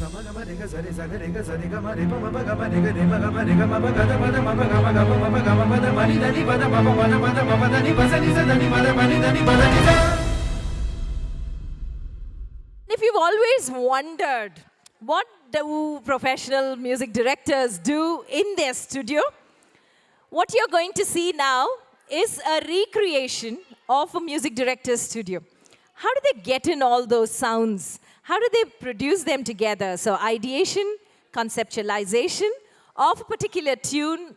If you've always wondered what do professional music directors do in their studio, what you're going to see now is a recreation of a music director's studio. How do they get in all those sounds? How do they produce them together? So ideation, conceptualization of a particular tune,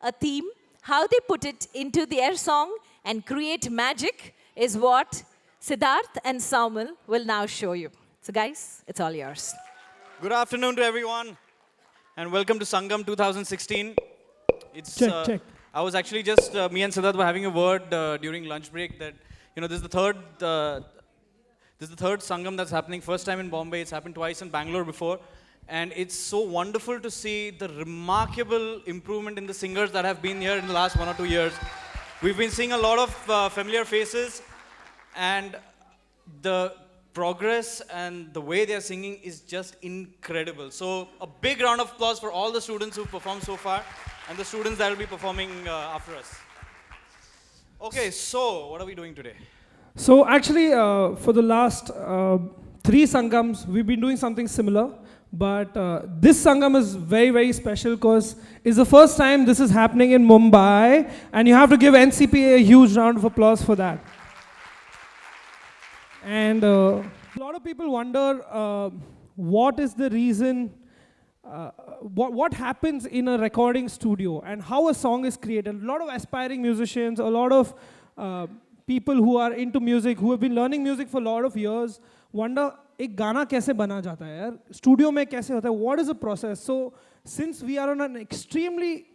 a theme, how they put it into their song and create magic is what Siddharth and Saumal will now show you. So guys, it's all yours. Good afternoon to everyone, and welcome to Sangam 2016. It's Check. I was actually just me and Siddharth were having a word during lunch break that this is the third Sangam that's happening. First time in Bombay. It's happened twice in Bangalore before, and it's so wonderful to see the remarkable improvement in the singers that have been here in the last 1 or 2 years. We've been seeing a lot of familiar faces, and the progress and the way they're singing is just incredible. So a big round of applause for all the students who've performed so far and the students that will be performing after us. Okay, so what are we doing today? So actually, for the last 3 Sangams, we've been doing something similar. But this Sangam is very, very special because it's the first time this is happening in Mumbai. And you have to give NCPA a huge round of applause for that. And a lot of people wonder what is the reason, what happens in a recording studio and how a song is created. A lot of aspiring musicians, a lot of people who are into music, who have been learning music for a lot of years, wonder, एक गाना कैसे बना जाता है यार? Studio में कैसे होता है? What is the process? So, since we are on an extremely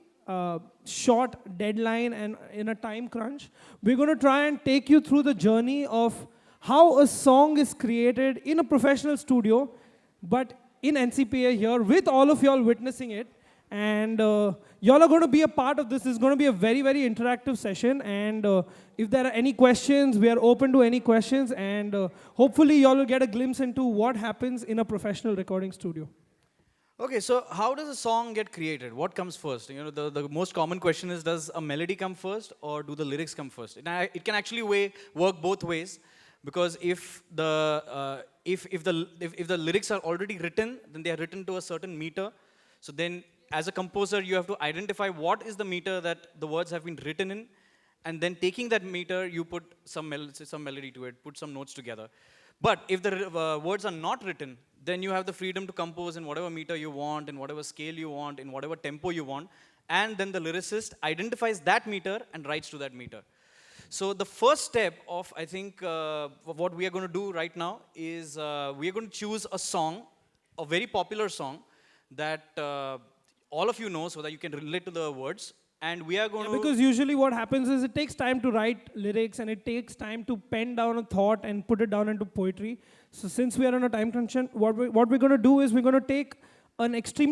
short deadline and in a time crunch, we're going to try and take you through the journey of how a song is created in a professional studio, but in NCPA here, with all of y'all witnessing it. And y'all are going to be a part of this. It's going to be a very, very interactive session. And if there are any questions, we are open to any questions. And hopefully y'all will get a glimpse into what happens in a professional recording studio. Okay, so how does a song get created? What comes first? The most common question is, does a melody come first or do the lyrics come first? It can actually work both ways. Because if the lyrics are already written, then they are written to a certain meter. So then, as a composer, you have to identify what is the meter that the words have been written in, and then taking that meter, you put some melody to it, put some notes together. But if the words are not written, then you have the freedom to compose in whatever meter you want, in whatever scale you want, in whatever tempo you want, and then the lyricist identifies that meter and writes to that meter. So the first step of, I think, what we are going to do right now is we are going to choose a song, a very popular song that all of you know so that you can relate to the words. And we are going to... Because usually what happens is it takes time to write lyrics and it takes time to pen down a thought and put it down into poetry. So since we are on a time crunch, what we're going to do is we're going to take an extreme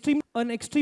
on extreme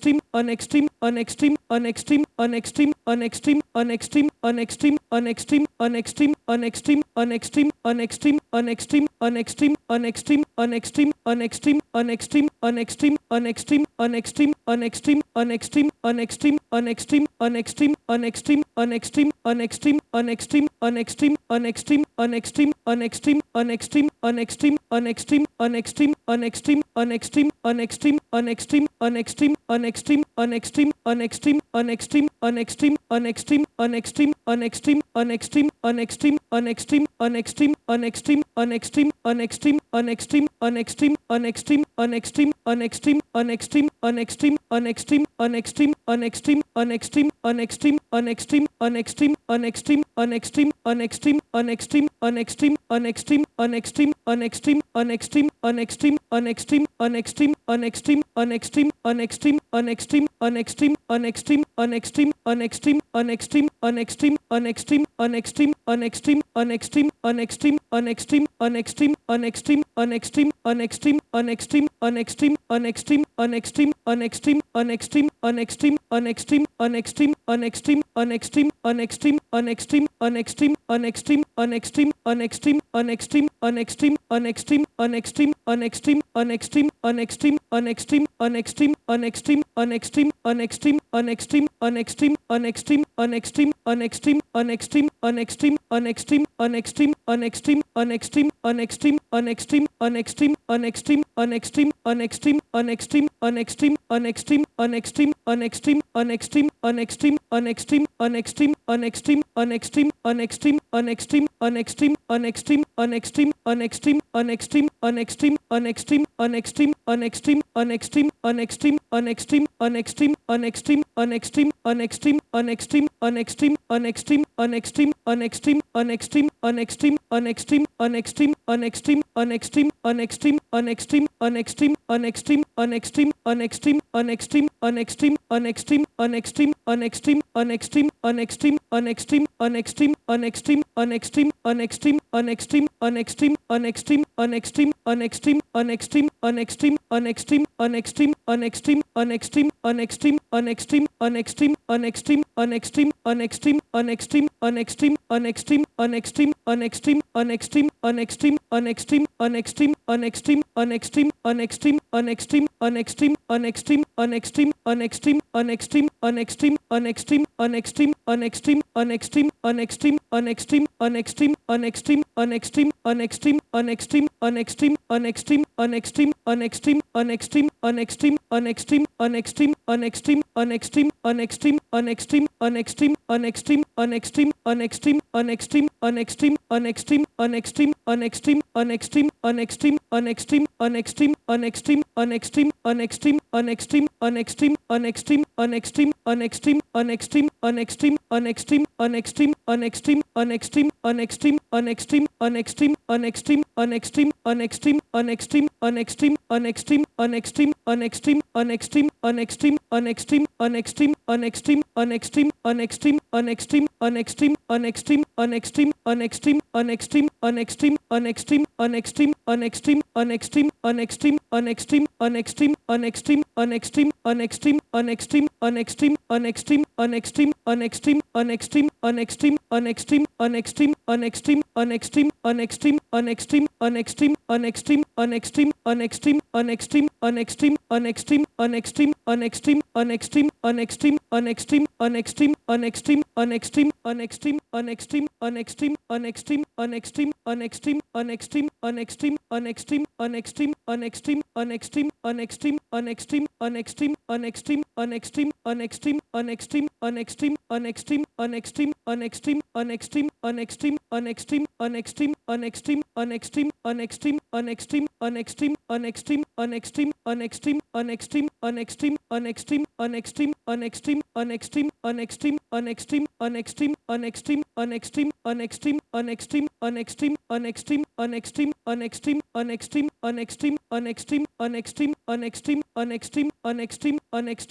on Extreme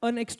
on extreme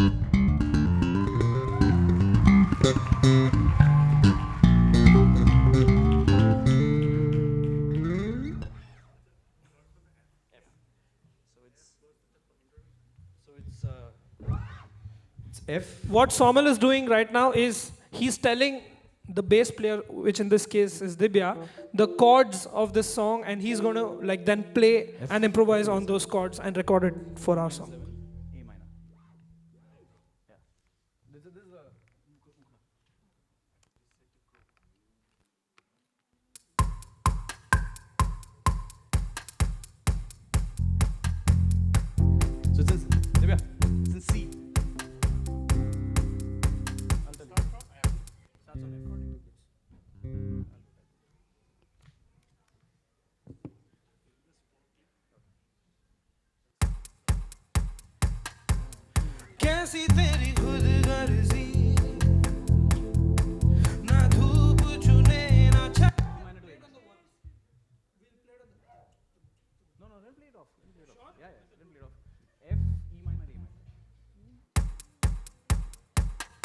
It's F. What Somil is doing right now is he's telling the bass player, which in this case is Dibya, the chords of this song, and he's going to like then play and improvise on those chords and record it for our song. A minor. Yeah. This is so it's in, Divya, it's in C. I'll tell you. Starts on F. कैसी तेरी खुद गर्जी ना धूप चुने ना छा No, then play it off. Yeah, then play it off. F, E minor, A minor.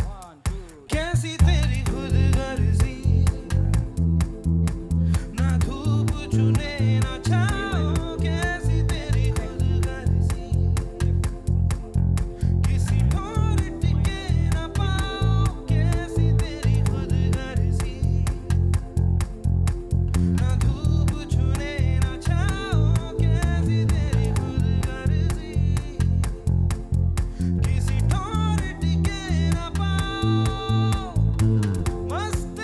1, 2. कैसी तेरी खुद गर्जी ना धूप चुने ना छाओ कैसी तेरी खुद गर्जी किसी और टिके ना पाओ कैसी तेरी खुद गर्जी ना धूप चुने ना छाओ कैसी तेरी खुद गर्जी किसी और टिके ना पाओ मस्त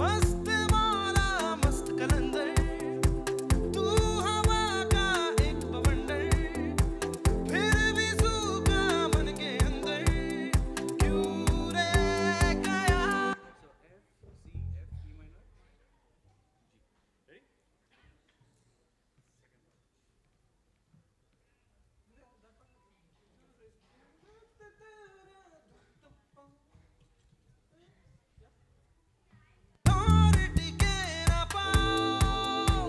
मस्त मौला मस्त कलंदर तू हवा का एक बवंडर फिर भी सूखा मन के अंदर क्यों रह गया और टिके ना पाओ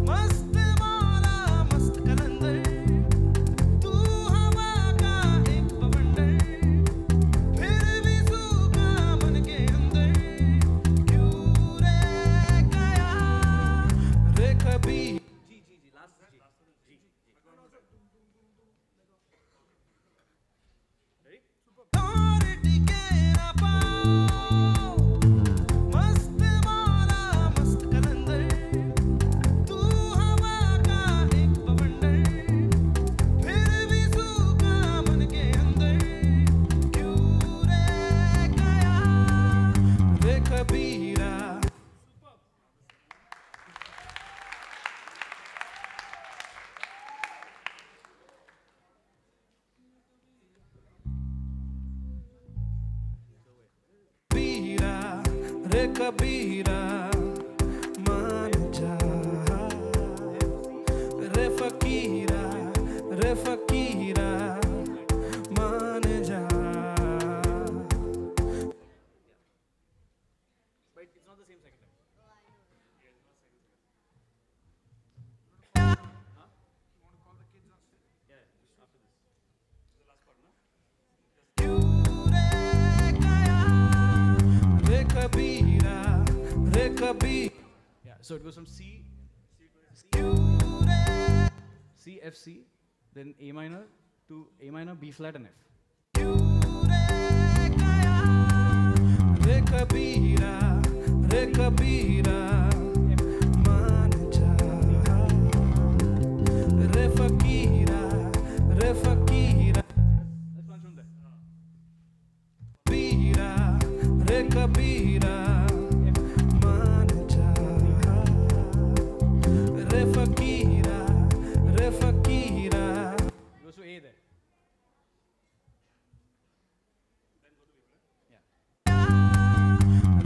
मस्त मौला मस्त कलंदर तू हवा का एक बवंडर फिर भी सूखा मन के अंदर क्यों रह गया रे कभी और टिके ना पाओ मस्त मौला मस्त कलंदर तू हवा का एक बवंडर फिर भी सूखा मन के अंदर क्यों रह गया रे कबीरा कबीरा रे कबीरा मान जा रे फकीरा मान जा But it's not the same second time. क्यों रह गया रे कबीरा रे Kabir Yeah, so it goes from C, क्यों रह C, F, C, then A minor to A minor, B flat, and F. क्यों रह गया रे कबीरा मान जा रे फकीरा Let's run from there. कबीरा रे कबीरा मान जा रे फकीरा It goes to A there.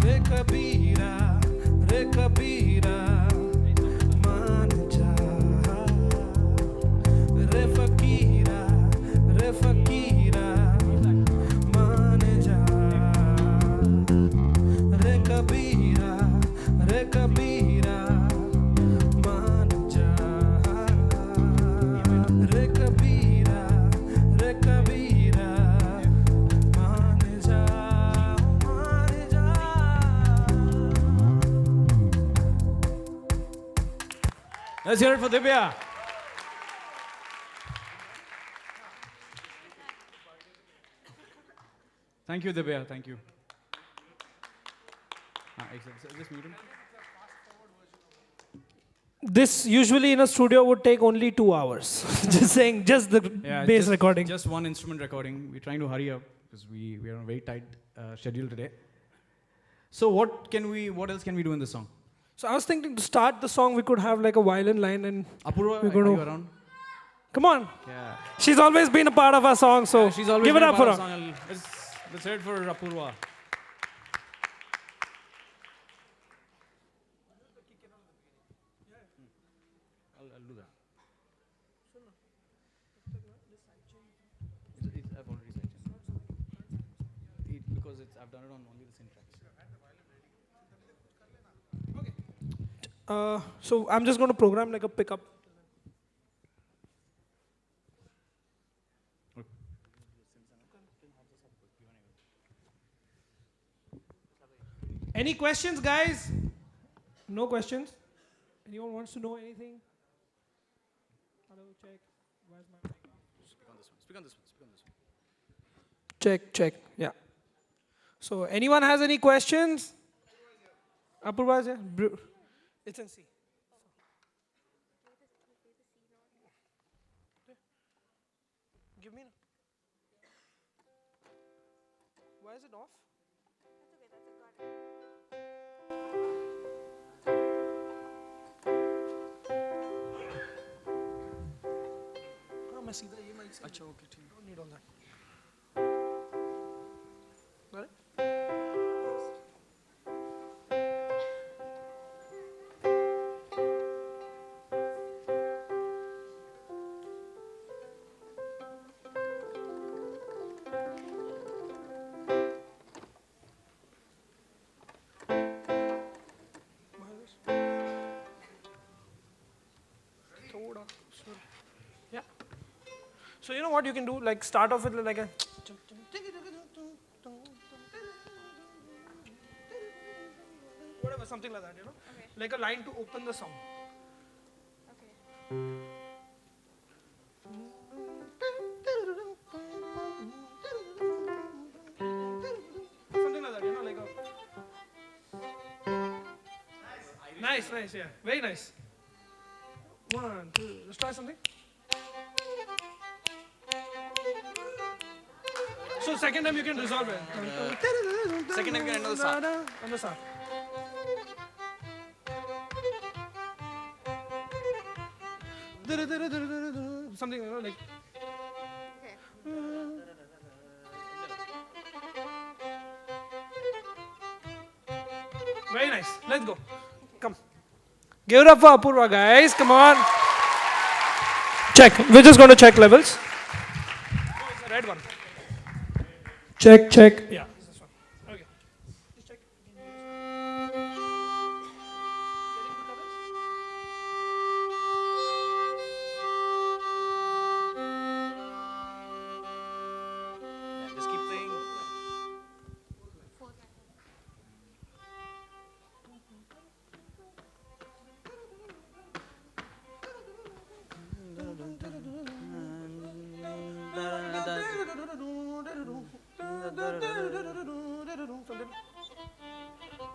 रे कबीरा कबीरा मान जा रे कबीरा मान जा मान जा Let's hear it for Divya. Thank you, Divya. Thank you. Excellent. So just mute him. This usually in a studio would take only 2 hours. Just saying, just the bass recording. Just one instrument recording. We're trying to hurry up because we are on a very tight schedule today. So what else can we do in this song? So I was thinking to start the song, we could have like a violin line and Apurva, We're are gonna- you around? come on. Yeah. She's always been a part of our song, so She's always give it been a up for part her. of the song. Let's hear it for Apurva. I'll do that. I've already sidechained. Because I've done it on only the synth tracks. So I'm just going to program like a pickup. Any questions, guys? No questions? Anyone wants to know anything? Hello, check. Where's my mic? Speak on this one. Speak on this one. Speak on this one. Check. Yeah. So anyone has any questions? Apurva is here. It's in C. Give me. Why is it off? हाँ मैं सीधा ये mic से अच्छा okay ठीक don't need all that. Got it? थोड़ा slow. Yeah. So you know what you can do? Like start off with like a whatever, something like that, you know? Okay. Like a line to open the song. Okay. Something like that, you know, like a nice, yeah. Very nice. 1, 2, let's try something. So second time you can resolve it. Second time you can end on the sa. On the sa. Something, you know, like. Okay. Very nice. Let's go. Come. Give it up for Apurva, guys. Come on. Check. We're just going to check levels. Oh, it's the red one. Check. Yeah. It's this one. Okay. Just check. Getting good levels? Yeah, just keep playing.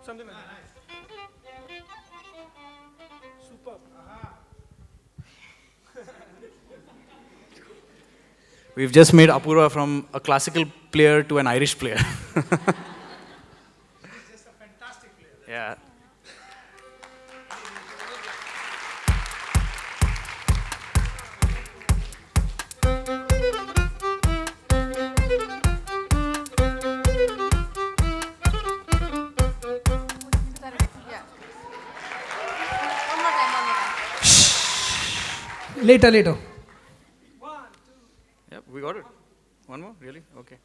Something like that. Superb. We've just made Apurva from a classical player to an Irish player. He's just a fantastic player. Yeah. Yeah. One more time. Later. Yep, we got it. One more? Really? Okay.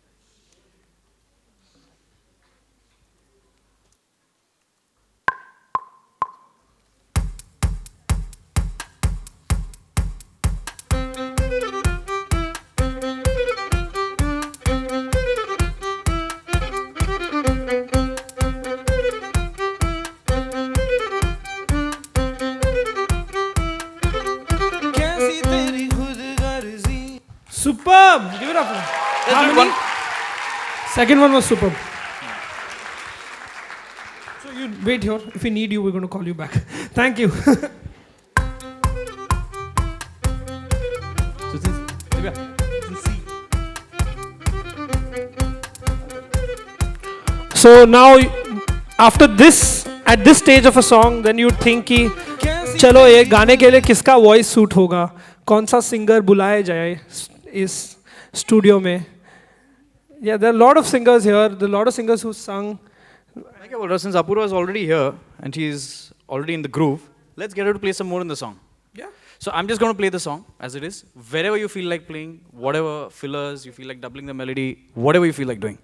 Beautiful. Let's do Harmony. one. Second one was superb. So you wait here. If we need you, we're going to call you back. Thank you. So this is Divya, this is C. So now, after this, at this stage of a song, then you think कि चलो ये गाने के लिए किसका voice suit होगा, कौन सा singer बुलाया जाए इस studio में. Yeah, there are a lot of singers here. There are a lot of singers who sung. Thank you, Apurva. Since Apurva is already here and she's already in the groove, let's get her to play some more in the song. Yeah. So I'm just going to play the song as it is. Wherever you feel like playing, whatever fillers, you feel like doubling the melody, whatever you feel like doing.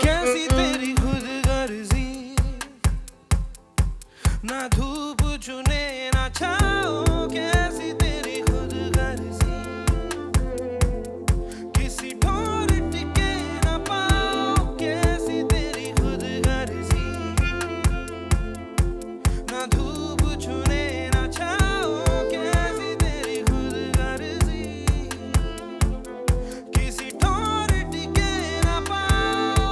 कैसी तेरी खुदगर्जी ना धूप चुने ना छाओ कैसी तेरी खुदगर्जी किसी ठोर टिके ना पाओ कैसी तेरी खुदगर्जी ना धूप चुने ना छाओ कैसी तेरी खुदगर्जी किसी ठोर टिके ना पाओ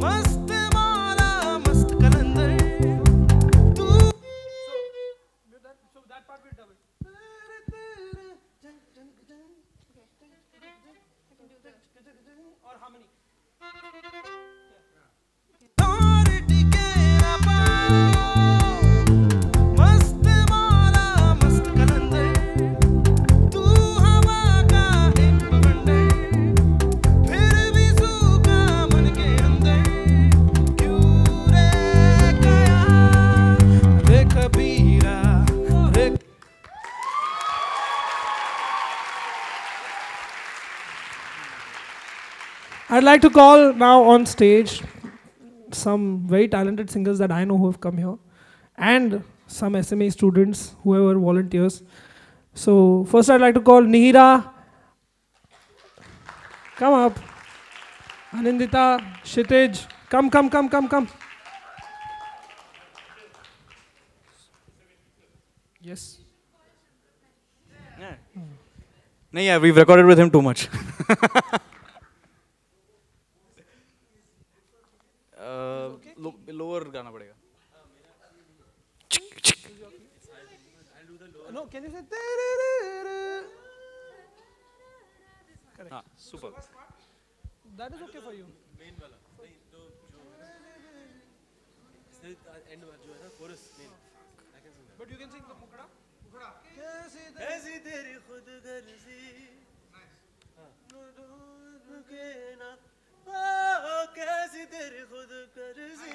मस्त मौला मस्त कलंदर तू So that part will double. Or harmony. ठोर टिके ना पाओ मस्त मौला मस्त कलंदर तू हवा का एक बवंडर फिर भी सूखा मन के अंदर क्यों रे गया रे कबीरा रे I'd like to call now on stage some very talented singers that I know who have come here, and some SMA students, whoever volunteers. So first I'd like to call Nihira. Come up. Anindita, Kshitij, come. Yes. No, yeah, we've recorded with him too much. Lower गाना पड़ेगा. No, can you say? हाँ, super. That is okay for you. But you can sing the mukda. कैसी तेरी खुदगर्जी के ना पाओ कैसी तेरी खुदगर्जी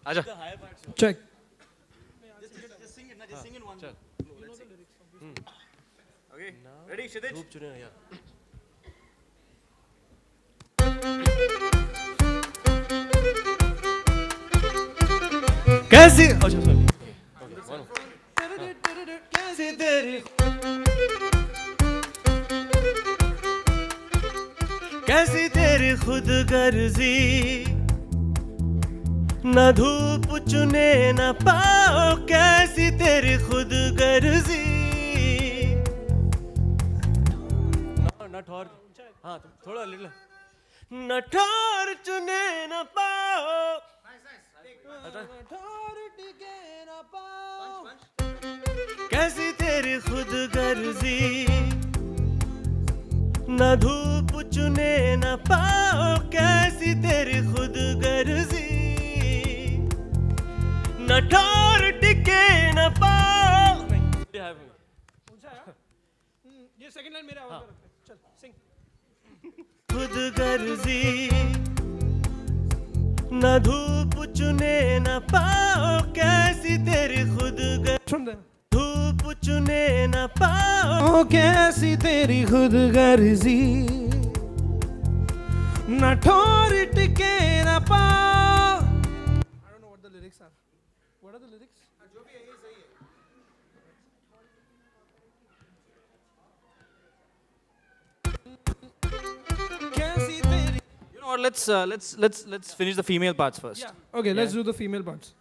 आजा. Check. Just sing in one. Okay. Ready, Kshitij? कैसी अच्छा सॉरी कैसी तेरी कैसी तेरी खुदगर्जी न धूप चुने न पाओ कैसी तेरी खुदगर्जी न ठोर हाँ थोड़ा लिटिल न ठोर चुने न पाओ कैसी तेरी खुदगर्जी न धूप चुने न पाओ कैसी तेरी खुदगर्जी न ठोर टिके न पाओ ये सेकंड लाइन मेरा होगा. चल sing. खुदगर्जी न धूप चुने न पाओ कैसी तेरी खुदगर्जी From there. धूप चुने न पाओ कैसी तेरी खुदगर्जी न ठोर टिके न पाओ I don't know what the lyrics are. What are the lyrics? You know what? Let's finish the female parts first. Yeah. Okay, let's do the female parts.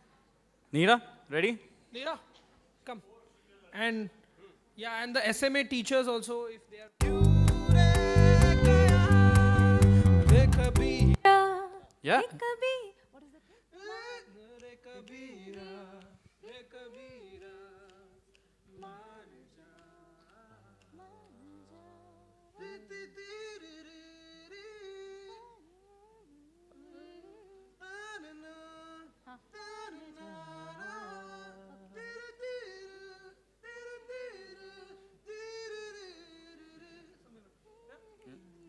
Neera, ready? Neera, come. And yeah, and the SMA teachers also, if they are. Yeah.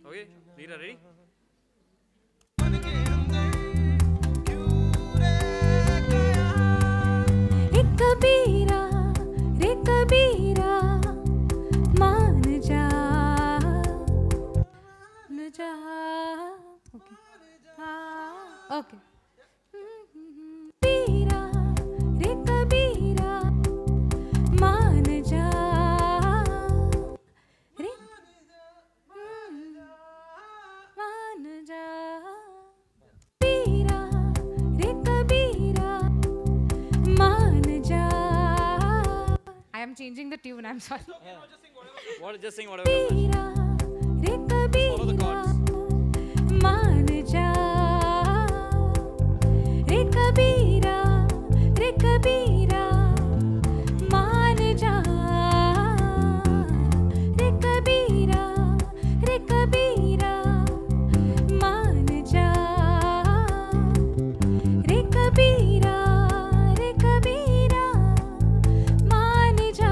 Okay, Neera, ready? कबीरा रे कबीरा मान जा न जा okay हाँ okay कबीरा रे कबीरा मान जा रे मान जा कबीरा रे कबीरा मान जा I am changing the tune, I'm sorry. Just sing whatever. कबीरा रे कबीरा मान जा रे कबीरा रे कबीरा मान जा रे कबीरा रे कबीरा मान जा रे कबीरा रे कबीरा मान जा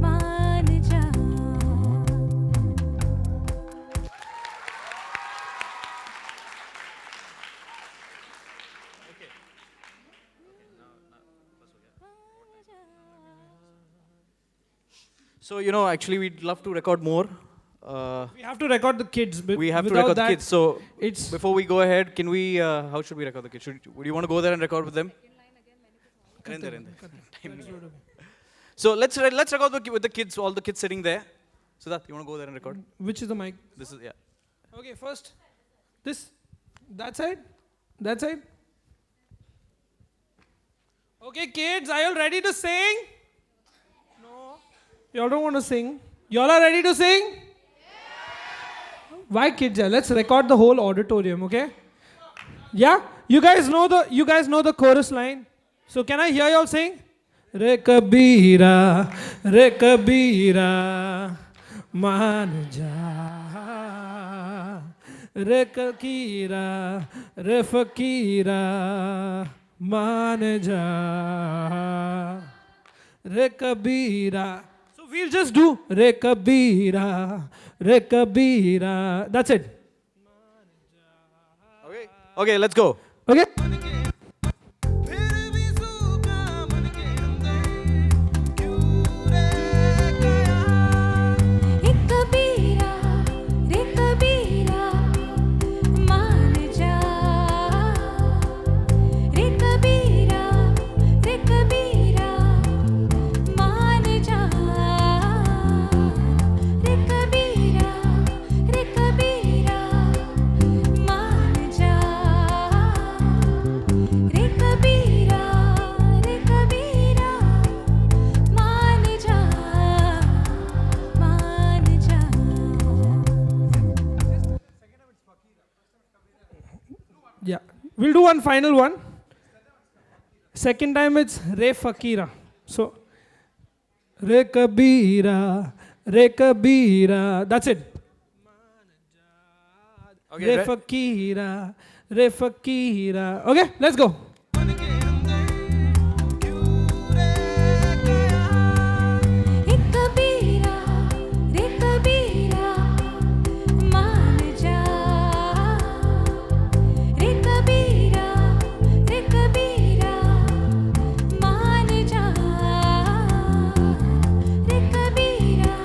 मान जा So, you know, actually, we'd love to record more. We have to record the kids. We have to Without record the that, kids. So, it's before we go ahead, can we, how should we record the kids? Would you want to go there and record with them? So, let's record with the kids, all the kids sitting there. Siddharth, you want to go there and record? which is the mic? This is, yeah. Okay, first this, that side, that side. Okay, kids, are you all ready to sing? No. Y'all don't want to sing. Y'all are ready to sing? Why, kids? Yeah, let's record the whole auditorium, okay? Yeah, you guys know the chorus line. So can I hear y'all sing? Re kabira, मान जा रे फकीरा रे फकीरा मान जा रे कबीरा. So we'll just do re kabira. That's it. Okay, let's go. Okay. फिर भी सूखा मन के अंदर क्यों रह गया एक कबीरा रे कबीरा मान जा रे कबीरा मान जा रे कबीरा मान जा रे कबीरा मान जा मान जा. Yeah. We'll do one final one. Second time it's Re Fakira. So Re Kabira. That's it. Okay, Re Fakira. Okay, let's go. मन के अंदर क्यों रह गया एक कबीरा रे कबीरा मान जा रे कबीरा मान जा रे कबीरा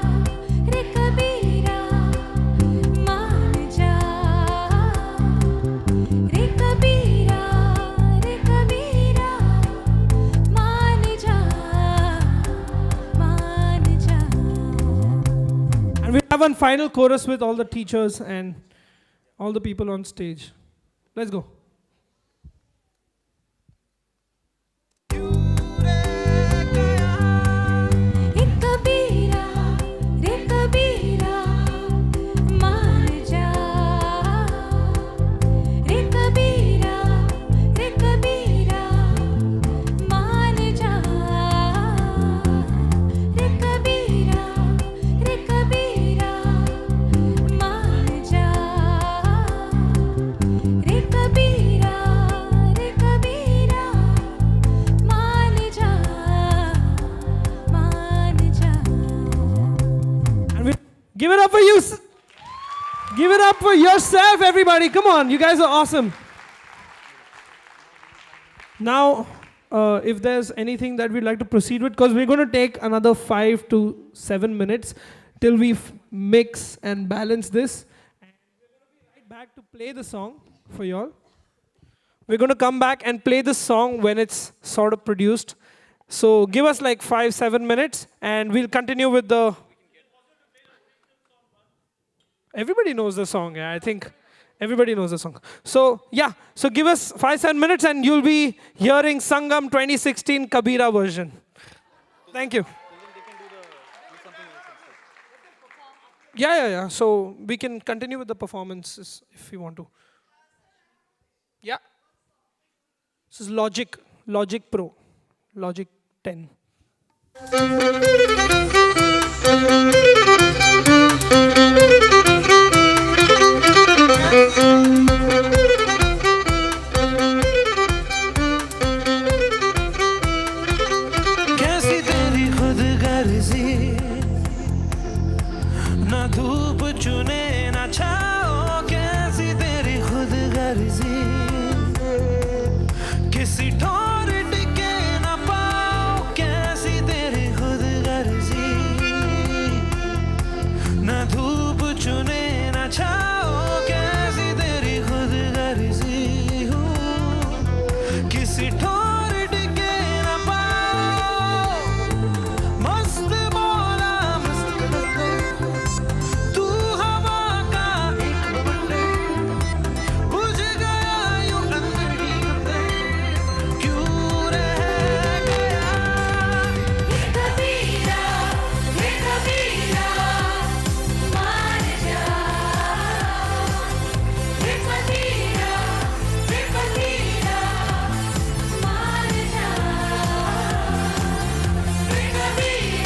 मान जा रे कबीरा मान जा मान जा. And we'll have one final chorus with all the teachers and all the people on stage. Let's go. एक कबीरा रे कबीरा मान जा रे कबीरा मान जा रे कबीरा मान जा रे कबीरा मान जा And we give it up for you. Give it up for yourself, everybody. Come on, you guys are awesome. Now, if there's anything that we'd like to proceed with, because we're going to take another 5 to 7 minutes till we mix and balance this. And we're going to be right back to play the song for y'all. We're going to come back and play the song when it's sort of produced. So give us like 5-7 minutes and we'll continue with the... Everybody knows the song, yeah, I think everybody knows the song. So yeah, so give us 5-7 minutes and you'll be hearing Sangam 2016 Kabira version. Thank you. Yeah. So we can continue with the performances if you want to. Yeah. This is Logic Pro, Logic 10. कैसी तेरी खुद गर्जी ना धूप चुने ना छाओ कैसी तेरी खुद गर्जी किसी ठोर टिके ना पाओ कैसी तेरी खुद गर्जी ना धूप चुने ना छाओ कैसी तेरी खुद गर्जी किसी ठोर टिके ना पाओ मस्त मौला मस्त तू हवा का एक बंदर बुझ गया यूं अंदर ही अंदर क्यों रह गया कबीरा मान जा रे कबीरा मान जा रे कबीरा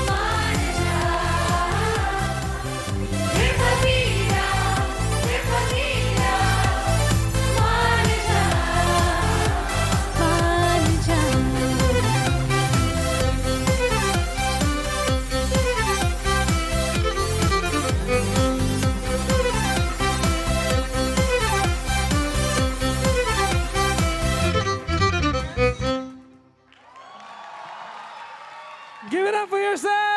मान जा रे कबीरा मान जा Give it up for yourself.